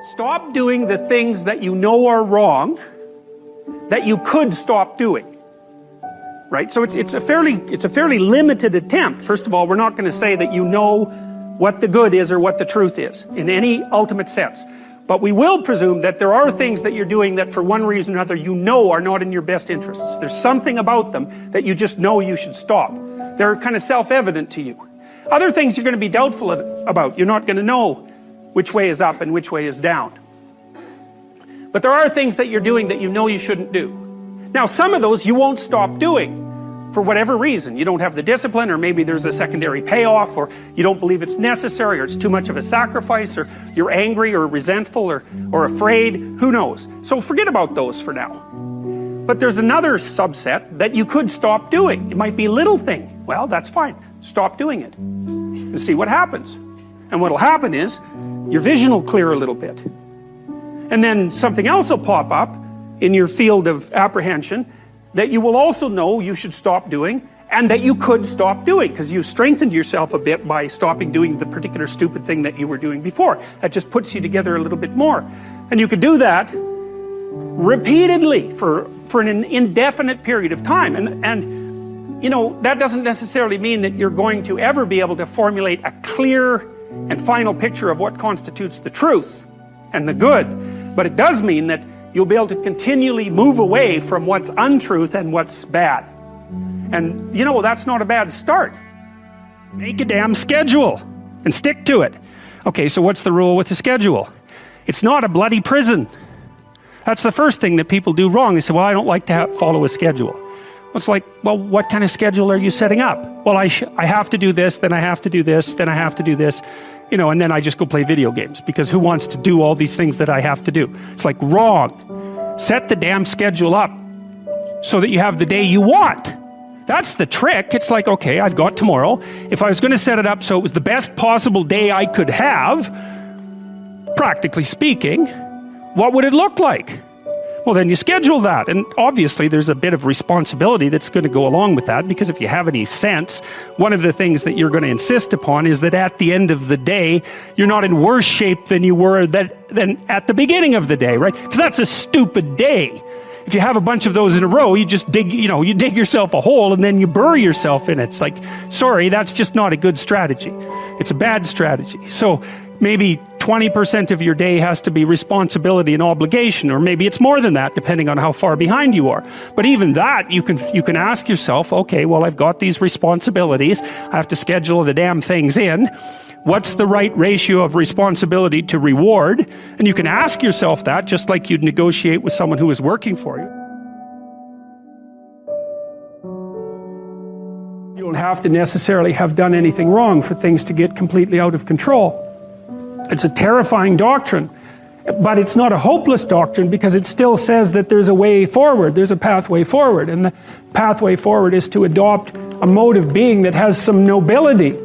Stop doing the things that you know are wrong that you could stop doing. Right? So it's a fairly limited attempt. First of all, we're not going to say that you know what the good is or what the truth is in any ultimate sense. But we will presume that there are things that you're doing that for one reason or another you know are not in your best interests. There's something about them that you just know you should stop. They're kind of self-evident to you. Other things you're going to be doubtful about. You're not going to know which way is up and which way is down. But there are things that you're doing that you know you shouldn't do. Now some of those you won't stop doing for whatever reason. You don't have the discipline, or maybe there's a secondary payoff, or you don't believe it's necessary, or it's too much of a sacrifice, or you're angry or resentful or afraid, who knows. So forget about those for now. But there's another subset that you could stop doing. It might be a little thing. Well, that's fine. Stop doing it and see what happens. And what'll happen is your vision will clear a little bit. And then something else will pop up in your field of apprehension that you will also know you should stop doing, and that you could stop doing, because you strengthened yourself a bit by stopping doing the particular stupid thing that you were doing before. That just puts you together a little bit more. And you could do that repeatedly for an indefinite period of time. And you know, that doesn't necessarily mean that you're going to ever be able to formulate a clear and final picture of what constitutes the truth and the good. But it does mean that you'll be able to continually move away from what's untruth and what's bad. And you know, that's not a bad start. Make a damn schedule and stick to it. Okay, so what's the rule with the schedule? It's not a bloody prison. That's the first thing that people do wrong. They say, well, I don't like to follow a schedule. It's like, well, what kind of schedule are you setting up? Well, I have to do this, then I have to do this, then I have to do this, you know, and then I just go play video games, because who wants to do all these things that I have to do? It's like, wrong. Set the damn schedule up so that you have the day you want. That's the trick. It's like, okay, I've got tomorrow. If I was going to set it up so it was the best possible day I could have, practically speaking, what would it look like? Well, then you schedule that, and obviously there's a bit of responsibility that's going to go along with that, because if you have any sense, one of the things that you're going to insist upon is that at the end of the day, you're not in worse shape than you were than at the beginning of the day, right? Because that's a stupid day. If you have a bunch of those in a row, you just dig, you know, you dig yourself a hole and then you bury yourself in it. It's like, sorry, that's just not a good strategy. It's a bad strategy. So maybe 20% of your day has to be responsibility and obligation, or maybe it's more than that, depending on how far behind you are. But even that, you can ask yourself, okay, well, I've got these responsibilities. I have to schedule the damn things in. What's the right ratio of responsibility to reward? And you can ask yourself that, just like you'd negotiate with someone who is working for you. You don't have to necessarily have done anything wrong for things to get completely out of control. It's a terrifying doctrine, but it's not a hopeless doctrine, because it still says that there's a way forward, there's a pathway forward, and the pathway forward is to adopt a mode of being that has some nobility,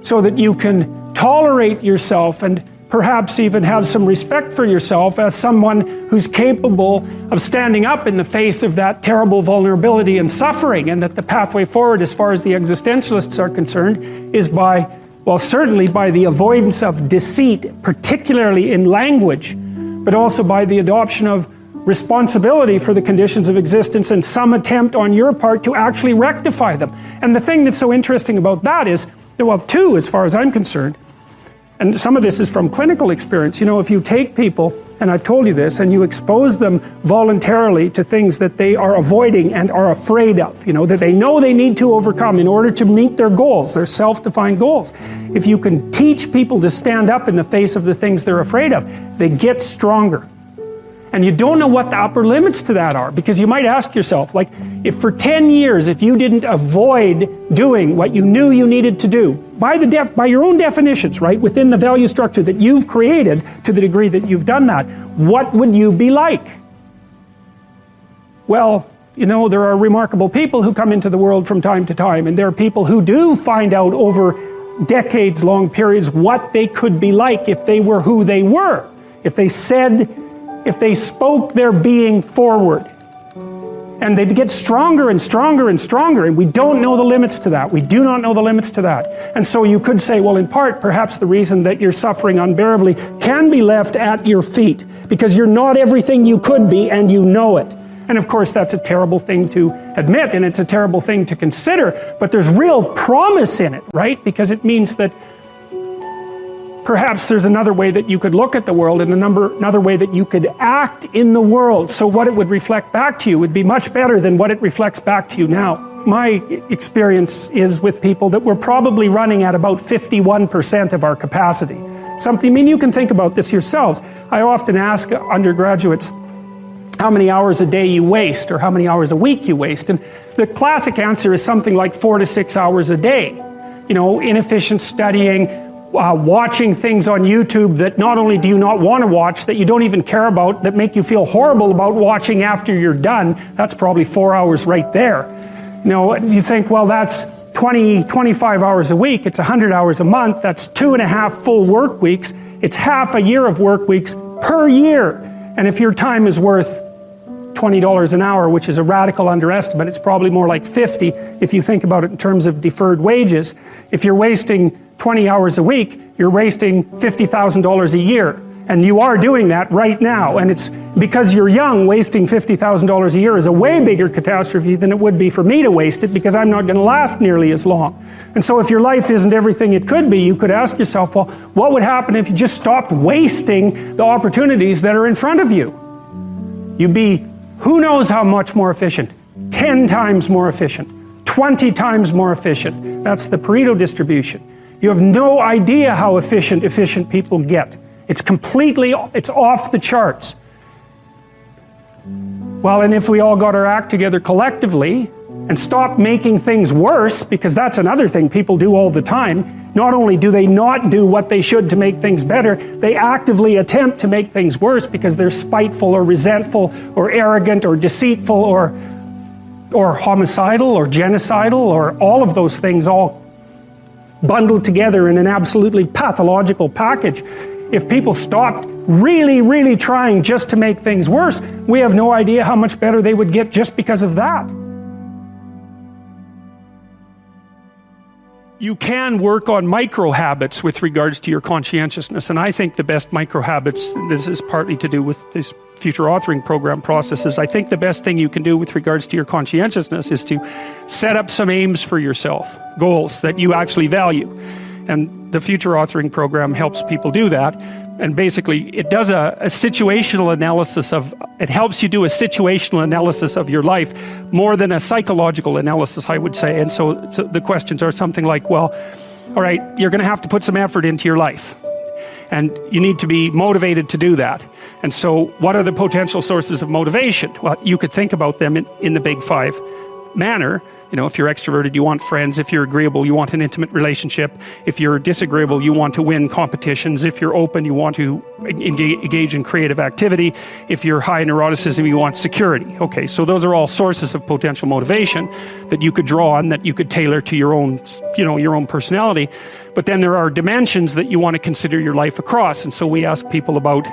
so that you can tolerate yourself and perhaps even have some respect for yourself as someone who's capable of standing up in the face of that terrible vulnerability and suffering, and that the pathway forward, as far as the existentialists are concerned, is by, well, certainly by the avoidance of deceit, particularly in language, but also by the adoption of responsibility for the conditions of existence and some attempt on your part to actually rectify them. And the thing that's so interesting about that is, well, two, as far as I'm concerned, and some of this is from clinical experience, you know, if you take people, and I've told you this, and you expose them voluntarily to things that they are avoiding and are afraid of, you know, that they know they need to overcome in order to meet their goals, their self-defined goals. If you can teach people to stand up in the face of the things they're afraid of, they get stronger. And you don't know what the upper limits to that are, because you might ask yourself, like, if for 10 years, if you didn't avoid doing what you knew you needed to do, by your own definitions, right, within the value structure that you've created, to the degree that you've done that, what would you be like? Well, you know, there are remarkable people who come into the world from time to time, and there are people who do find out over decades-long periods what they could be like if they were who they were, if they spoke their being forward. And they get stronger and stronger and stronger, and we don't know the limits to that. We do not know the limits to that. And so you could say, well, in part, perhaps the reason that you're suffering unbearably can be left at your feet, because you're not everything you could be, and you know it. And of course, that's a terrible thing to admit, and it's a terrible thing to consider, but there's real promise in it, right? Because it means that perhaps there's another way that you could look at the world, and another way that you could act in the world. So what it would reflect back to you would be much better than what it reflects back to you now. My experience is with people that we're probably running at about 51% of our capacity. I mean, you can think about this yourselves. I often ask undergraduates how many hours a day you waste, or how many hours a week you waste. And the classic answer is something like 4 to 6 hours a day. You know, inefficient studying, watching things on YouTube that not only do you not want to watch, that you don't even care about, that make you feel horrible about watching after you're done. That's probably 4 hours right there. You know, you think, well, that's 25 hours a week, it's 100 hours a month, that's 2.5 full work weeks, it's half a year of work weeks per year. And if your time is worth $20 an hour, which is a radical underestimate, it's probably more like 50 if you think about it in terms of deferred wages. If you're wasting 20 hours a week, you're wasting $50,000 a year. And you are doing that right now. And it's because you're young, wasting $50,000 a year is a way bigger catastrophe than it would be for me to waste it, because I'm not going to last nearly as long. And so if your life isn't everything it could be, you could ask yourself, well, what would happen if you just stopped wasting the opportunities that are in front of you? You'd be who knows how much more efficient? 10 times more efficient, 20 times more efficient. That's the Pareto distribution. You have no idea how efficient people get. It's off the charts. Well, and if we all got our act together collectively and stopped making things worse, because that's another thing people do all the time, not only do they not do what they should to make things better, they actively attempt to make things worse because they're spiteful or resentful or arrogant or deceitful or homicidal or genocidal, or all of those things all bundled together in an absolutely pathological package. If people stopped really, really trying just to make things worse, we have no idea how much better they would get just because of that. You can work on micro habits with regards to your conscientiousness, and I think the best micro habits, this is partly to do with this future authoring program processes, I think the best thing you can do with regards to your conscientiousness is to set up some aims for yourself, goals that you actually value. And the future authoring program helps people do that. And basically it does a situational analysis it helps you do a situational analysis of your life more than a psychological analysis, I would say. And so the questions are something like, well, all right, you're going to have to put some effort into your life, and you need to be motivated to do that. And so what are the potential sources of motivation? Well, you could think about them in the big five manner. You know, if you're extroverted, you want friends. If you're agreeable, you want an intimate relationship. If you're disagreeable, you want to win competitions. If you're open, you want to engage in creative activity. If you're high neuroticism, you want security. Okay, so those are all sources of potential motivation that you could draw on, that you could tailor to your own, your own personality. But then there are dimensions that you want to consider your life across. And so we ask people about,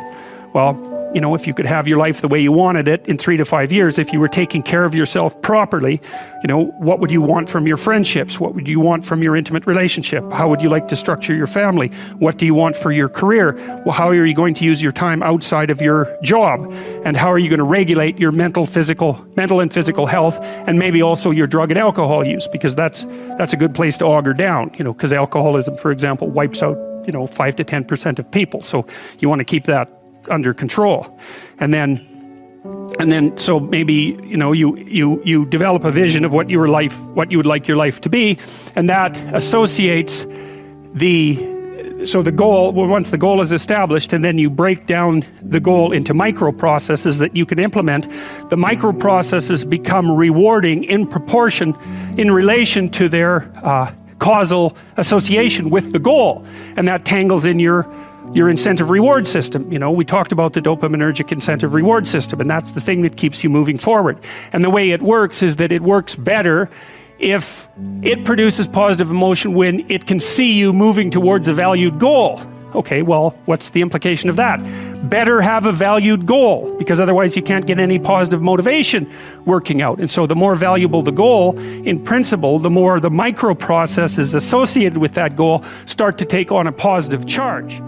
well, if you could have your life the way you wanted it in 3 to 5 years, if you were taking care of yourself properly, what would you want from your friendships? What would you want from your intimate relationship? How would you like to structure your family? What do you want for your career? Well, how are you going to use your time outside of your job? And how are you going to regulate your mental and physical health, and maybe also your drug and alcohol use? Because that's a good place to auger down, because alcoholism, for example, wipes out, 5 to 10% of people. So you want to keep that under control. And then so maybe you develop a vision of what you would like your life to be, and that associates the goal. Well, once the goal is established, and then you break down the goal into micro processes that you can implement, the micro processes become rewarding in proportion in relation to their causal association with the goal, and that tangles in your incentive reward system. We talked about the dopaminergic incentive reward system, and that's the thing that keeps you moving forward. And the way it works is that it works better if it produces positive emotion when it can see you moving towards a valued goal. Okay, well, what's the implication of that? better have a valued goal, because otherwise you can't get any positive motivation working out. And so the more valuable the goal, in principle, the more the microprocesses associated with that goal start to take on a positive charge.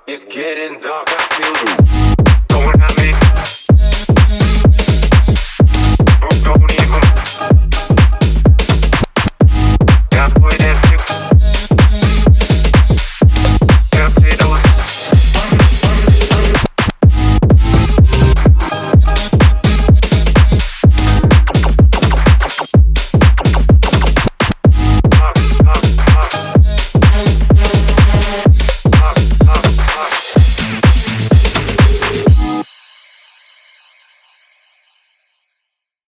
It's getting dark, I feel you. Don't at me.